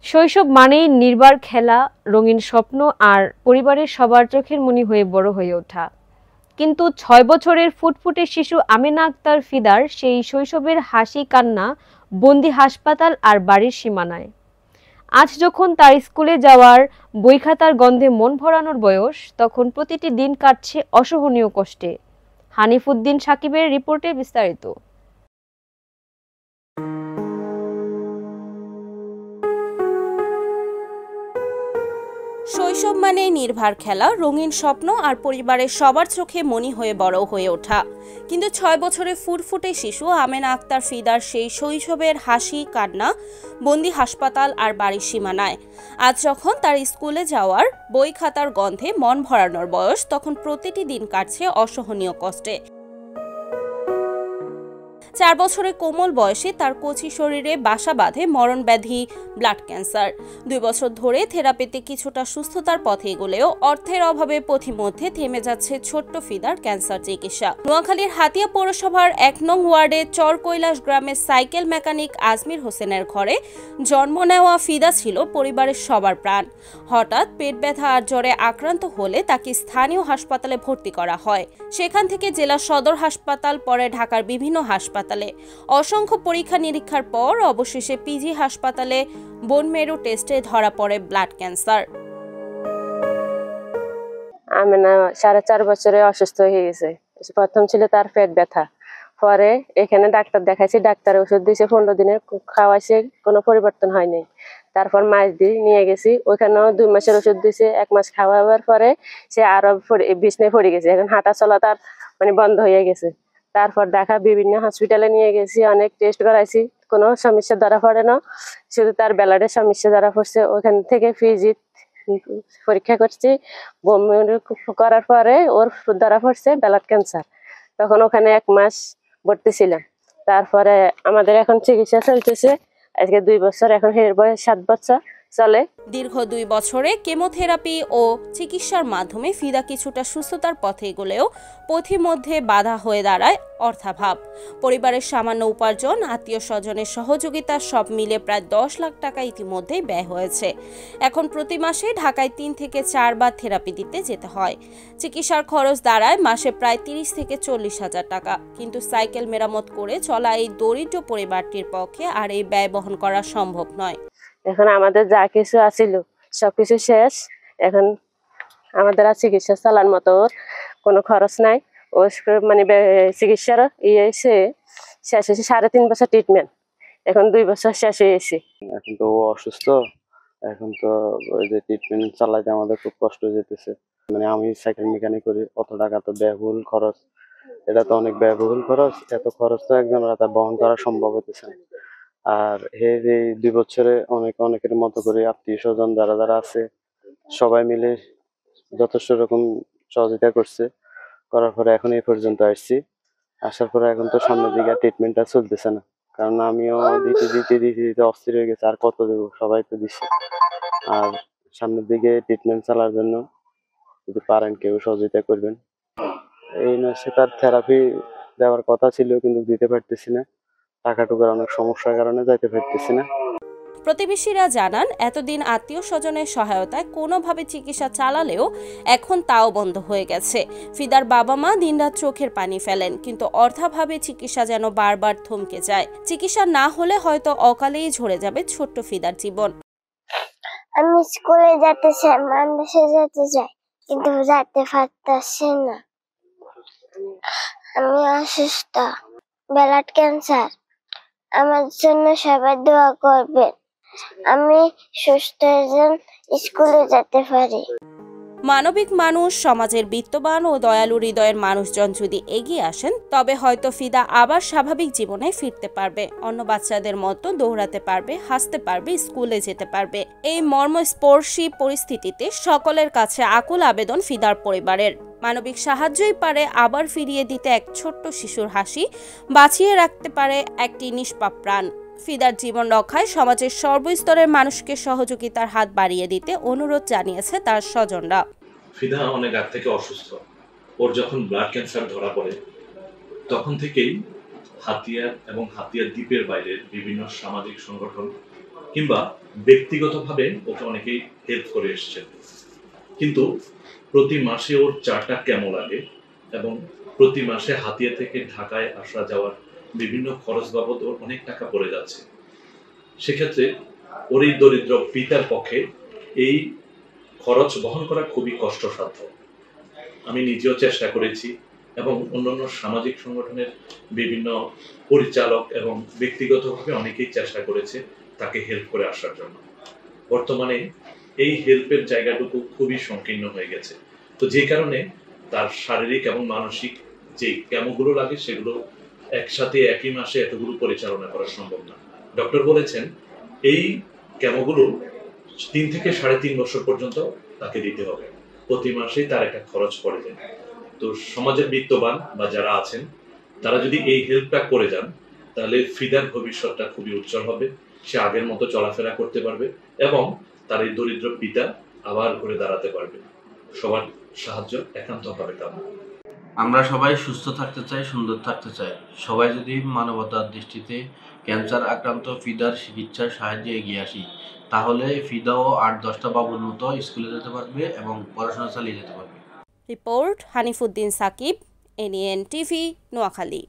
শৈশব মানেই নির্বার খেলা, রঙিন স্বপ্ন আর পরিবারের সবার চোখের মনি হয়ে বড় হয়ে ওঠা। কিন্তু ৬ বছরের ফুটফুটে শিশু আমেনা আক্তার ফিদার সেই শৈশবের হাসি কান্না বন্দি হাসপাতাল আর বাড়ির সীমানায়। আজ যখন তার স্কুলে যাওয়ার বই খাতার গন্ধে মন ভরানোর বয়স, তখন প্রতিটি দিন কাটছে অসহনীয় কষ্টে। হানিফ উদ্দিন সাকিবের রিপোর্টে বিস্তারিত। শৈশব মানে নির্ভার খেলা, রঙিন স্বপ্ন আর পরিবারের সবার চোখে মনি হয়ে বড় হয়ে ওঠা। কিন্তু ৬ বছরের ফুটফুটে শিশু আমেনা আক্তার ফিদার সেই শৈশবের হাসি কান্না বন্দি হাসপাতাল আর বাড়ির সীমানায়। আজ যখন তার স্কুলে যাওয়ার বই খাতার গন্ধে মন ভরানোর বয়স, তখন প্রতিটি দিন কাটছে অসহনীয় কষ্টে। ৪ বছরের কোমল বয়সে তার কচি শরীরে বাসা বাঁধে মরণ ব্যাধি ব্লাড ক্যান্সার। ২ বছর ধরে থেরাপিতে কিছুটা সুস্থতার পথে এগোলেও অর্থের অভাবে পথিমধ্যে থেমে যাচ্ছে ছোট্ট ফিদার ক্যান্সার চিকিৎসা। নোয়াখালীর হাতিয়া পৌরসভার ১ নং ওয়ার্ডে চরকৈলাস গ্রামের সাইকেল মেকানিক আজমির হোসেনের ঘরে জন্ম নেওয়া ফিদা ছিল পরিবারের সবার প্রাণ। হঠাৎ পেট ব্যথা আর জ্বরে আক্রান্ত হলে তাকে স্থানীয় হাসপাতালে ভর্তি করা হয়। সেখান থেকে জেলা সদর হাসপাতাল, পরে ঢাকার বিভিন্ন হাসপাতালে অসংখ্য পরীক্ষা নিরীক্ষার পর অবশেষে পিজি হাসপাতালে বোন মেরু টেস্টে ধরা পড়ে ব্লাড ক্যান্সার। আমেনা ৪.৫ বছরে অসুস্থ হয়ে গেছে। প্রথম ছিল তার পেট ব্যথা, পরে এখানে ডাক্তার দেখাইছি, ডাক্তার ওষুধ দিয়েছে, ১৫ দিনের খাওয়াইছে, কোনো পরিবর্তন হয়নি। তারপর মাঝদি নিয়ে গেছি, ওইখানেও ২ মাসের ওষুধ দিয়েছে। ১ মাস খাওয়াবার পরে সে আরো বিছনায় পড়ে গেছে, এখন হাঁটা চলা তার বন্ধ হয়ে গেছে। তারপর দেখা বিভিন্ন হসপিটালে নিয়ে গেছি, অনেক টেস্ট করাইছি, কোনো সমস্যা ধরা পড়ে না, শুধু তার ব্লাডের সমস্যা ধরা পড়ছে। ওখান থেকে পিজি পরীক্ষা করছি, বমি করার পরে ওর ধরা পড়ছে ব্লাড ক্যান্সার। তখন ওখানে ১ মাস ভর্তি ছিলাম। তারপরে আমাদের এখন চিকিৎসা চলতেছে, আজকে ২ বছর, এখন এর বয়স ৭ বছর চলে। দীর্ঘ ২ বছরে কেমোথেরাপি ও চিকিৎসার মাধ্যমে ফিদা কিছুটা সুস্থতার পথে এগোলেও পথিমধ্যে বাধা হয়ে দাঁড়ায় অর্থাভাব। পরিবারের সামান্য উপার্জন, আত্মীয় স্বজনের সহযোগিতা সব মিলে প্রায় ১০ লাখ টাকা ইতিমধ্যেই ব্যয় হয়েছে। এখন প্রতি মাসে ঢাকায় ৩ থেকে ৪ বার থেরাপি দিতে যেতে হয়। চিকিৎসার খরচ দাঁড়ায় মাসে প্রায় ৩০ থেকে ৪০ হাজার টাকা। কিন্তু সাইকেল মেরামত করে চলা এই দরিদ্র পরিবারটির পক্ষে আর এই ব্যয় বহন করা সম্ভব নয়। এখন আমাদের যা কিছু আছিল সবকিছু শেষ। এখন আমাদের আর চিকিৎসা চালার মতো কোনো খরচ নাই। ও চিকিৎসার শেষ হয়েছে ৩.৫ বছর ট্রিটমেন্ট, এখন ২ বছর শেষ হয়েছে। এখন তো ও অসুস্থ, এখন তো ওই যে ট্রিটমেন্ট চালাইতে আমাদের খুব কষ্ট যেতেছে। আমি সাইকেল মেকানিক করি, অত টাকা তো ব্যয়বহুল খরচ, এটা তো অনেক ব্যয়বহুল খরচ। এত খরচ তো একজন রাতে বহন করা সম্ভব হতেছে না। আর এই ২ বছরে অনেকের মতো করে আত্মীয় স্বজন যারা যারা আছে সবাই মিলে যথেষ্ট রকম সহযোগিতা করছে, করার পরে এখন এই পর্যন্ত আসছি। আসার পরে এখন তো সামনের দিকে ট্রিটমেন্টটা চলতেছে না, কারণ আমিও দিতে অস্থির হয়ে গেছে। আর কত দেবো, সবাই তো দিচ্ছে। আর সামনের দিকে ট্রিটমেন্ট চালার জন্য যদি পারেন কেউ সহযোগিতা করবেন। এই মাসে তার থেরাপি দেওয়ার কথা ছিল, কিন্তু দিতে পারতেছি না, টাকা টুকার অনেক সমস্যার কারণে যাইতে পারতেছি না। প্রতিবেশীরা জানান, এতদিন আত্মীয় স্বজনের সহায়তায় কোনোভাবে চিকিৎসা চালালেও এখন তাও বন্ধ হয়ে গেছে। ফিদার বাবা মা দিনরাত চোখের পানি ফেলেন, কিন্তু অর্থাভাবে চিকিৎসা যেন বারবার থমকে যায়। চিকিৎসা না হলে হয়তো অকালেই ঝরে যাবে ছোট্ট ফিদার জীবন। আমি স্কুলে যেতে চাই, মাদ্রাসায় যেতে চাই, কিন্তু যেতে পারতেছি না। আমি অসুস্থ, ব্লাড ক্যান্সার। আমার জন্য সবাই দোয়া করবেন, আমি সুস্থ হয়ে স্কুলে যেতে পারি। মানবিক মানুষ, সমাজের বিত্তবান ও দয়ালু হৃদয়ের মানুষজন যদি এগিয়ে আসেন, তবে হয়তো ফিদা আবার স্বাভাবিক জীবনে ফিরতে পারবে, অন্য বাচ্চাদের মতো দৌড়াতে পারবে, হাসতে পারবে, স্কুলে যেতে পারবে। এই মর্মস্পর্শী পরিস্থিতিতে সকলের কাছে আকুল আবেদন ফিদার পরিবারের। মানবিক সাহায্যই পারে আবার ফিরিয়ে দিতে এক ছোট্ট শিশুর হাসি, বাঁচিয়ে রাখতে পারে একটি নিষ্পাপ প্রাণ। ফিদার জীবন রক্ষায় সমাজের সর্বস্তরের মানুষকে সহযোগিতার হাত বাড়িয়ে দিতে অনুরোধ জানিয়েছে তার স্বজনরা। ফিদা অনেক আগ থেকে অসুস্থ। ওর যখন ব্লাড ক্যান্সার ধরা পড়ে, তখন থেকেই হাতিয়া এবং হাতিয়া দ্বীপের বাইরের বিভিন্ন সামাজিক সংগঠন কিংবা ব্যক্তিগতভাবে ওকে অনেকেই হেল্প করে এসছেন। কিন্তু প্রতি মাসে ওর চাটা কেমন লাগে এবং প্রতি মাসে হাতিয়া থেকে ঢাকায় আসা যাওয়ার বিভিন্ন খরচ বাবদ ওর অনেক টাকা পড়ে যাচ্ছে। সেক্ষেত্রে ওর এই দরিদ্র পিতার পক্ষে এই খরচ বহন করা খুবই কষ্টসাধ্য। আমি নিজেও চেষ্টা করেছি এবং অন্যান্য সামাজিক সংগঠনের বিভিন্ন পরিচালক এবং ব্যক্তিগতভাবে অনেকেই চেষ্টা করেছে তাকে হেল্প করে আসার জন্য। বর্তমানে এই হেল্পের জায়গাটুকু খুবই সংকীর্ণ হয়ে গেছে, তো যে কারণে তার শারীরিক এবং মানসিক যে কেমোগুলো লাগে সেগুলো একসাথে একই মাসে এতগুলো পরিচালনা করা সম্ভব না। ডক্টর বলেছেন এই কেমোগুলো 3 থেকে 3.5 বছর পর্যন্ত তাকে দিতে হবে, প্রতি মাসেই তার একটা খরচ পড়ে যায়। তো সমাজের বিত্তবান বা যারা আছেন তারা যদি এই হেল্পটা করে যান তাহলে ফিদার ভবিষ্যৎটা খুবই উজ্জ্বল হবে, সে আগের মতো চলাফেরা করতে পারবে এবং তার এই দরিদ্র পিতা আবার ঘুরে দাঁড়াতে পারবে। সবার সাহায্য একান্তভাবে কাম্য। আমরা সবাই সুস্থ থাকতে চাই, সুন্দর থাকতে চাই। সবাই যদি মানবতার দৃষ্টিতে ক্যান্সার আক্রান্ত ফিদার চিকিৎসার সাহায্যে এগিয়ে আসি, তাহলে ফিদাও 8-10টা বাবুর মতো স্কুলে যেতে পারবে এবং পড়াশোনা চালিয়ে যেতে পারবে। Report Hanifuddin Sakib, NEN TV, Noakhali.